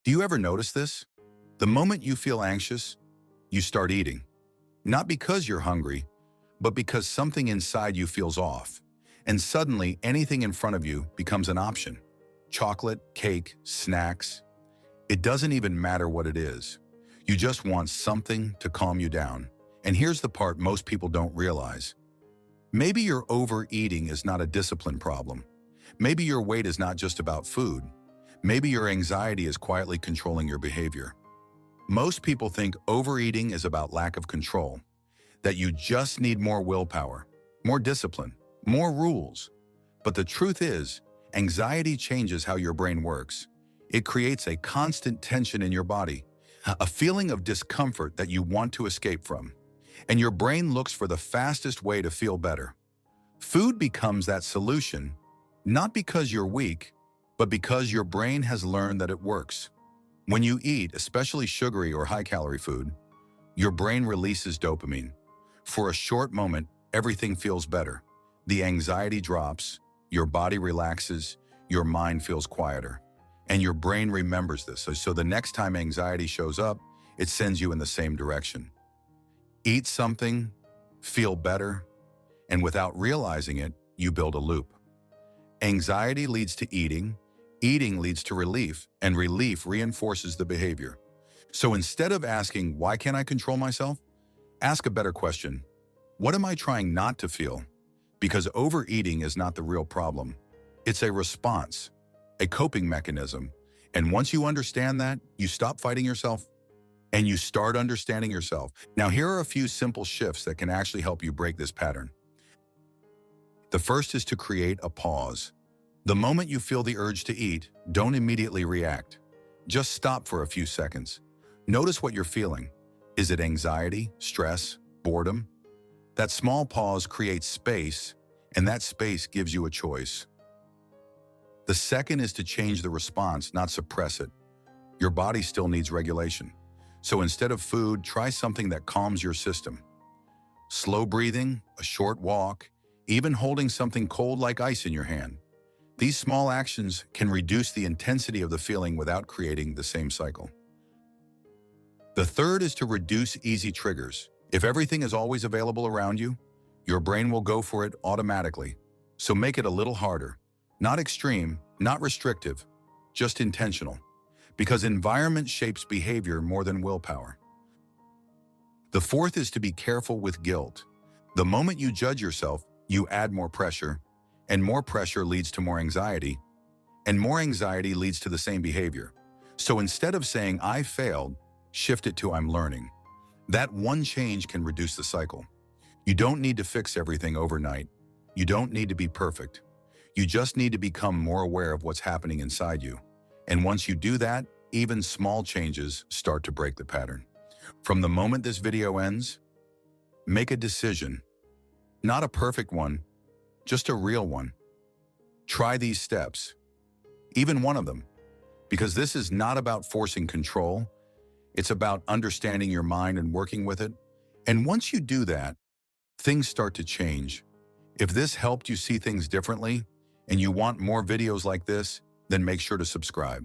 Do you ever notice this? The moment you feel anxious, you start eating. Not because you're hungry, but because something inside you feels off. And suddenly, anything in front of you becomes an option. Chocolate, cake, snacks. It doesn't even matter what it is. You just want something to calm you down. And here's the part most people don't realize. Maybe your overeating is not a discipline problem. Maybe your weight is not just about food. Maybe your anxiety is quietly controlling your behavior. Most people think overeating is about lack of control, that you just need more willpower, more discipline, more rules. But the truth is, anxiety changes how your brain works. It creates a constant tension in your body, a feeling of discomfort that you want to escape from. And your brain looks for the fastest way to feel better. Food becomes that solution, not because you're weak, but because your brain has learned that it works. When you eat, especially sugary or high-calorie food, your brain releases dopamine. For a short moment, everything feels better. The anxiety drops, your body relaxes, your mind feels quieter. And your brain remembers this, so the next time anxiety shows up, it sends you in the same direction. Eat something, feel better, and without realizing it, you build a loop. Anxiety leads to eating, eating leads to relief, and relief reinforces the behavior. So instead of asking, why can't I control myself? Ask a better question. What am I trying not to feel? Because overeating is not the real problem. It's a response, a coping mechanism. And once you understand that, you stop fighting yourself and you start understanding yourself. Now, here are a few simple shifts that can actually help you break this pattern. The first is to create a pause. The moment you feel the urge to eat, don't immediately react. Just stop for a few seconds. Notice what you're feeling. Is it anxiety, stress, boredom? That small pause creates space, and that space gives you a choice. The second is to change the response, not suppress it. Your body still needs regulation. So instead of food, try something that calms your system. Slow breathing, a short walk, even holding something cold like ice in your hand. These small actions can reduce the intensity of the feeling without creating the same cycle. The third is to reduce easy triggers. If everything is always available around you, your brain will go for it automatically. So make it a little harder. Not extreme, not restrictive, just intentional. Because environment shapes behavior more than willpower. The fourth is to be careful with guilt. The moment you judge yourself, you add more pressure, and more pressure leads to more anxiety, and more anxiety leads to the same behavior. So instead of saying, I failed, shift it to I'm learning. That one change can reduce the cycle. You don't need to fix everything overnight. You don't need to be perfect. You just need to become more aware of what's happening inside you. And once you do that, even small changes start to break the pattern. From the moment this video ends, make a decision. Not a perfect one, just a real one. Try these steps, even one of them, because this is not about forcing control. It's about understanding your mind and working with it. And once you do that, things start to change. If this helped you see things differently and you want more videos like this, then make sure to subscribe.